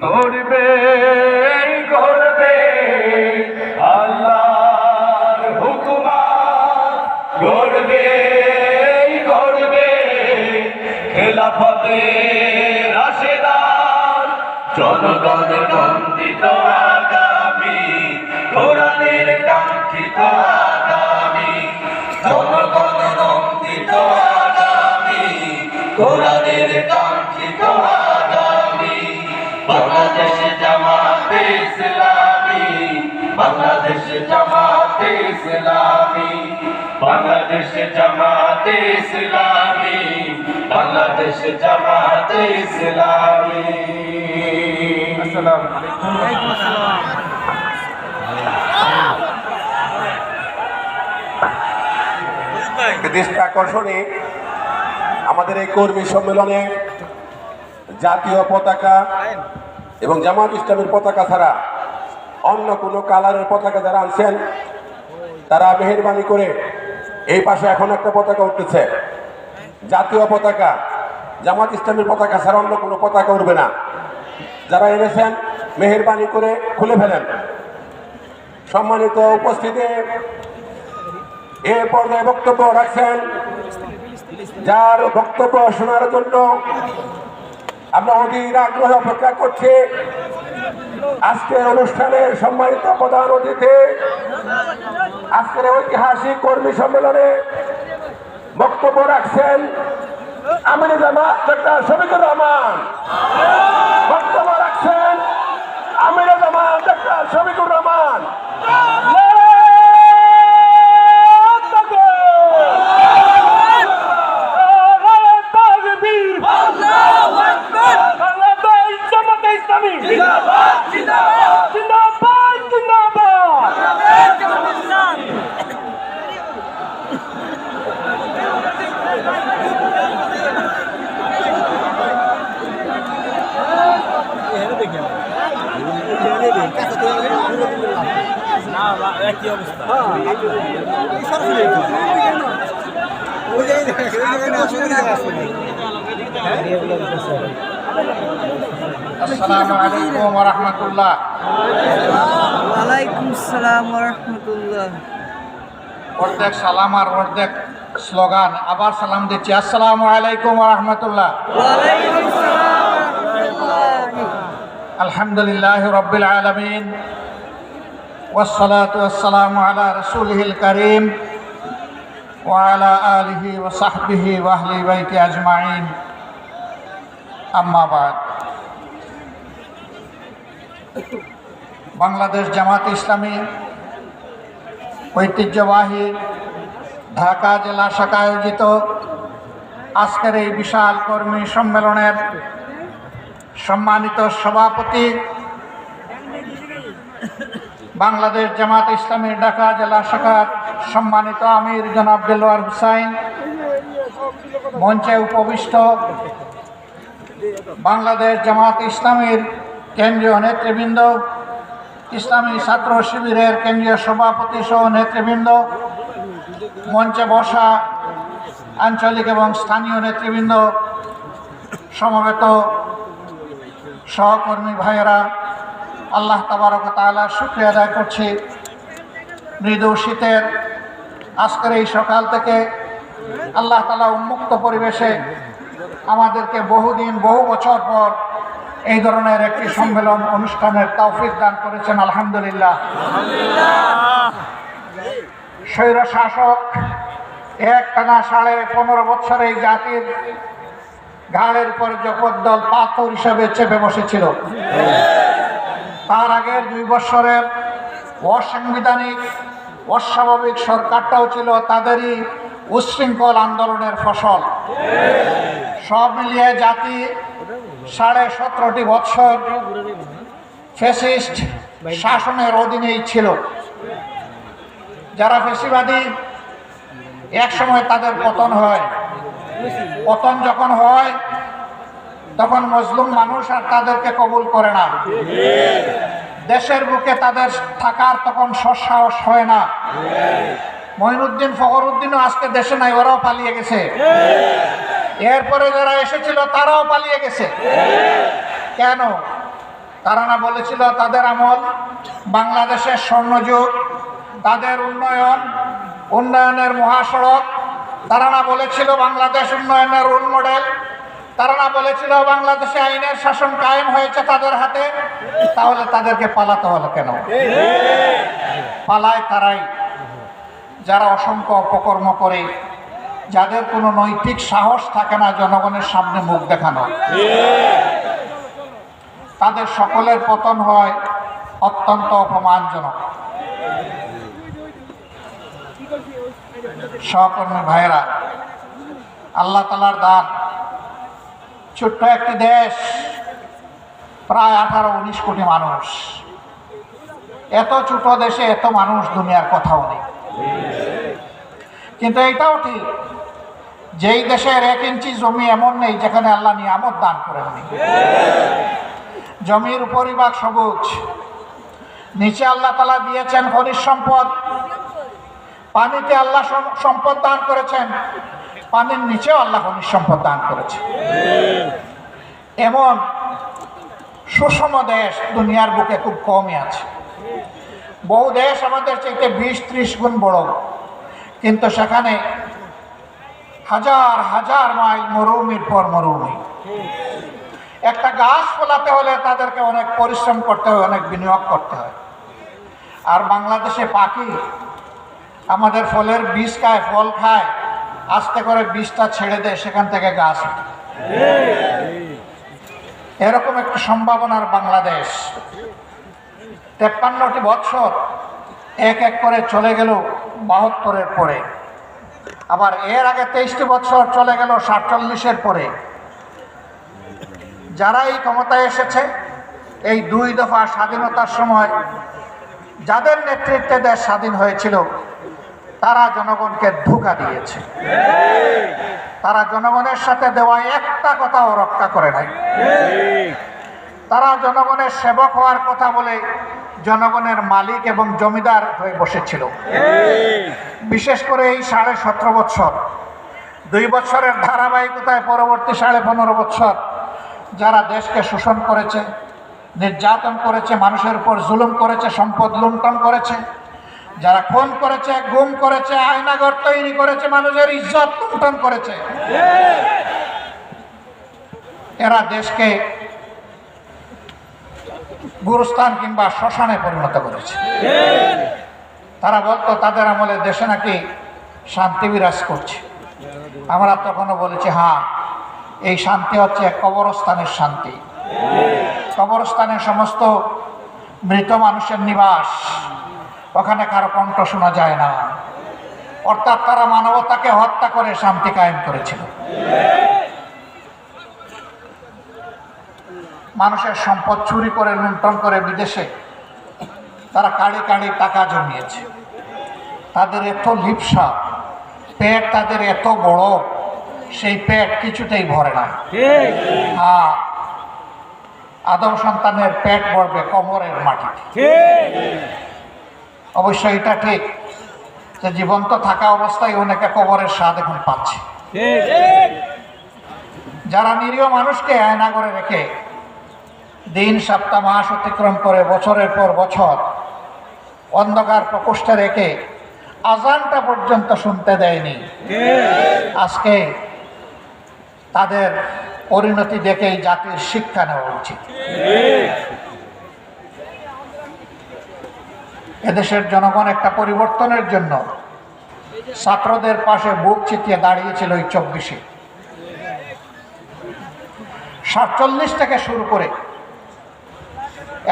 গড়বে গড়বে আল্লাহর হুকুমাত, গড়বে গড়বে খেলাফতে রাশেদার, জনগণ নন্দিত আগামী, কোরআনের কাঙ্ক্ষিত আগামী, জনগণ নন্দিত আগামী, কোরআনের কাঙ্ক্ষিত আগামী। বাংলাদেশ জামাতে ইসলামী, বাংলাদেশ জামাতে ইসলামী, বাংলাদেশ জামাতে ইসলামী, বাংলাদেশ জামাতে ইসলামী। আসসালামু আলাইকুম। দৃষ্টি আকর্ষণে আমাদের এই কর্মী সম্মেলনে জাতীয় পতাকা এবং জামাত ইসলামের পতাকা ছাড়া অন্য কোনো কালারের পতাকা যারা আনছেন তারা মেহেরবানি করে এই পাশে এখন একটা পতাকা উঠতেছে, জাতীয় পতাকা, জামাত ইসলামের পতাকা ছাড়া অন্য কোনো পতাকা উঠবে না। যারা এনেছেন মেহেরবানি করে খুলে ফেলেন। সম্মানিত উপস্থিতি, এ পর্যায়ে বক্তব্য রাখছেন, যার বক্তব্য শোনার জন্য আমরা অধীর আগ্রহে অপেক্ষা করছি। আজকের অনুষ্ঠানের সম্মানিত প্রধান অতিথি, আজকের ঐতিহাসিক কর্মী সম্মেলনে বক্তব্য রাখছেন আমিরে জামাত ডক্টর শফিকুর রহমান। বক্তব্য রাখছেন আমিরে জামাত ডক্টর শফিকুর রহমান। আসসালামু আলাইকুম ওয়া রাহমাতুল্লাহ। ওয়ালাইকুম আসসালাম ওয়া রাহমাতুল্লাহ। অর্ধেক সালাম আর অর্ধেক স্লোগান। আবার সালাম দিচ্ছি, আসসালামু আলাইকুম ওয়া রাহমাতুল্লাহ। ওয়ালাইকুম আসসালাম ওয়া রাহমাতুল্লাহ। আলহামদুলিল্লাহি রাব্বিল আলামিন ওয়াসসালাতু ওয়াসসালামু আলা রাসূলিহিল কারীম ওয়া আলা আলিহি ওয়া সাহবিহি ওয়া আহলি বাইতি আজমাইন। আম্মা বাদ। বাংলাদেশ জামাত ইসলামী ঐতিহ্যবাহী ঢাকা জেলা শাখা আয়োজিত আজকের এই বিশাল কর্মী সম্মেলনের সম্মানিত সভাপতি, বাংলাদেশ জামাত ইসলামী ঢাকা জেলা শাখার সম্মানিত আমির জনাব দেলোয়ার হুসাইন, মঞ্চে উপবিষ্ট বাংলাদেশ জামাত ইসলামীর কেন্দ্রীয় নেতৃবৃন্দ, ইসলামী ছাত্র শিবিরের কেন্দ্রীয় সভাপতি সহ নেতৃবৃন্দ, মঞ্চে বসা আঞ্চলিক এবং স্থানীয় নেতৃবৃন্দ, সমবেত সহকর্মী ভাইয়েরা, আল্লাহ তাবারক ওয়া তাআলার শুকরিয়া আদায় করছি। মৃদু শীতের আজকের এই সকাল থেকে আল্লাহ তাআলা উন্মুক্ত পরিবেশে আমাদেরকে বহুদিন বহু বছর পর এই ধরনের একটি সম্মেলন অনুষ্ঠানের তৌফিক দান করেছেন, আলহামদুলিল্লাহ। স্বৈর শাসক একটানা 15.5 বছর এই জাতির ঘাড়ের উপর জগদ্দল পাথর হিসাবে চেপে বসেছিল। তার আগের 2 বছরের অসাংবিধানিক অস্বাভাবিক সরকারটাও ছিল তাদেরই উচ্ছৃঙ্খল আন্দোলনের ফসল। সব মিলিয়ে জাতি 17.5 বছর ফ্যাসিস্ট শাসনের অধীনেই ছিল। যারা ফ্যাসিবাদী, এক সময় তাদের পতন হয়। পতন যখন হয় তখন মজলুম মানুষ আর তাদেরকে কবুল করে না। দেশের বুকে তাদের থাকার তখন সৎসাহস হয় না। মঈনুদ্দিন ফখরুদ্দিনও আজকে দেশে নাই, ওরাও পালিয়ে গেছে। এরপরে যারা এসেছিল তারাও পালিয়ে গেছে। কেন? তারা না বলেছিল তাদের আমল বাংলাদেশের স্বর্ণযুগ, তাদের উন্নয়নের মহাসড়ক, তারা না বলেছিল বাংলাদেশ উন্নয়নের রোল মডেল, তারা না বলেছিল বাংলাদেশে আইনের শাসন কায়েম হয়েছে তাদের হাতে? তাহলে তাদেরকে পালাতে হলো কেন? পালায় তারাই যারা অসংখ্য অপকর্ম করে, যাদের কোনো নৈতিক সাহস থাকে না জনগণের সামনে মুখ দেখানো। তাদের সকলের পতন হয় অত্যন্ত অপমানজনক। সহকর্মী ভাইয়েরা, আল্লাহ তাআলার দান, ছোট্ট একটি দেশ, প্রায় 18-19 কোটি মানুষ। এত ছোট দেশে এত মানুষ, দুনিয়ার কথাও নেই। কিন্তু এটাও ঠিক, যেই দেশের 1 ইঞ্চি জমি এমন নেই যেখানে আল্লাহ নিয়ামত দান করেননি। জমির উপরিভাগ সবুজ, নিচে আল্লাহ তাআলা দিয়েছেন খনিজ সম্পদ, পানিতে আল্লাহ সম্পদ দান করেছেন, পানির নিচেও আল্লাহ খনিজ সম্পদ দান করেছে। এমন সুষম দেশ দুনিয়ার বুকে খুব কমই আছে। বহু দেশ আমাদের চাইতে 20-30 গুণ বড়, কিন্তু সেখানে হাজার হাজার মাইল মরুভূমির পর মরুভূমি। একটা গাছ ফলাতে হলে তাদেরকে অনেক পরিশ্রম করতে হয়, অনেক বিনিয়োগ করতে হয়। আর বাংলাদেশে পাখি আমাদের ফলের বীজ খায়, ফল খায়, আস্তে করে বীজটা ছেড়ে দেয়, সেখান থেকে গাছ ওঠে। এরকম একটা সম্ভাবনার বাংলাদেশ 53টি বৎসর এক এক করে চলে গেল 72-এর পরে, আবার এর আগে 23টি বৎসর চলে গেল 47-এর পরে। যারা এই ক্ষমতায় এসেছে, এই 2 দফা স্বাধীনতার সময় যাদের নেতৃত্বে দেশ স্বাধীন হয়েছিল, তারা জনগণকে ধোঁকা দিয়েছে। তারা জনগণের সাথে দেওয়া একটা কথাও রক্ষা করে নাই। তারা জনগণের সেবক হওয়ার কথা বলে জনগণের মালিক এবং জমিদার হয়ে বসেছিল। বিশেষ করে এই 17.5 বছর, 2 বছরের ধারাবাহিকতায় পরবর্তী 15.5 বছর যারা দেশকে শোষণ করেছে, নির্যাতন করেছে, মানুষের উপর জুলুম করেছে, সম্পদ লুণ্ঠন করেছে, যারা খুন করেছে, গুম করেছে, আয়নাঘর তৈরি করেছে, মানুষের ইজ্জত লুণ্ঠন করেছে, এরা দেশকে গুরুস্থান কিংবা শ্মশানে পরিণত করেছে। তারা বলতো তাদের আমলে দেশে নাকি শান্তি বিরাজ করছে। আমরা তখনও বলেছি, হ্যাঁ, এই শান্তি হচ্ছে কবরস্থানের শান্তি। কবরস্থানে সমস্ত মৃত মানুষের নিবাস, ওখানে কারো কণ্ঠ শোনা যায় না। অর্থাৎ তারা মানবতাকে হত্যা করে শান্তি কায়েম করেছিল। মানুষের সম্পদ চুরি করে, লুণ্ঠন করে বিদেশে তারা কাড়ি কাড়ি টাকা জমিয়েছে। তাদের এত লিপ্সা, পেট তাদের এত বড়, সেই পেট কিছুতেই ভরে না। হ্যাঁ, আদম সন্তানের পেট ভরবে কোমরের মাটিতে। অবশ্য এটা ঠিক যে জীবন্ত থাকা অবস্থায় অনেকে কবরের স্বাদ এখন পাচ্ছে। যারা নিরীহ মানুষকে আয়না করে রেখে দিন, সপ্তাহ, মাস অতিক্রম করে বছরের পর বছর অন্ধকার প্রকোষ্ঠে রেখে আজানটা পর্যন্ত শুনতে দেয়নি, আজকে তাদের পরিণতি দেখেই জাতির শিক্ষা নেওয়া উচিত। এদেশের জনগণ একটা পরিবর্তনের জন্য ছাত্রদের পাশে বুক চিতিয়ে দাঁড়িয়েছিল এই 24-এ। 47 থেকে শুরু করে,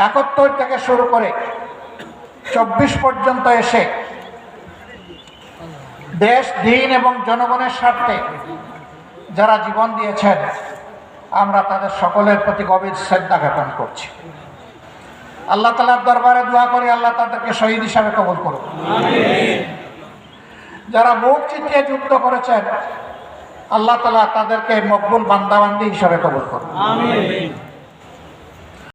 71 থেকে শুরু করে 24 পর্যন্ত এসে দেশ, দিন এবং জনগণের স্বার্থে যারা জীবন দিয়েছেন, আমরা তাদের সকলের প্রতি গভীর শ্রদ্ধা জ্ঞাপন করছি। আল্লাহ তাআলার দরবারে দোয়া করি, আল্লাহ তাদেরকে শহীদ হিসাবে কবুল করুন। যারা বুক চিতিয়ে যুদ্ধ করেছেন, আল্লাহ তাআলা তাদেরকে মকবুল বান্দাবান্দি হিসাবে কবুল করুন।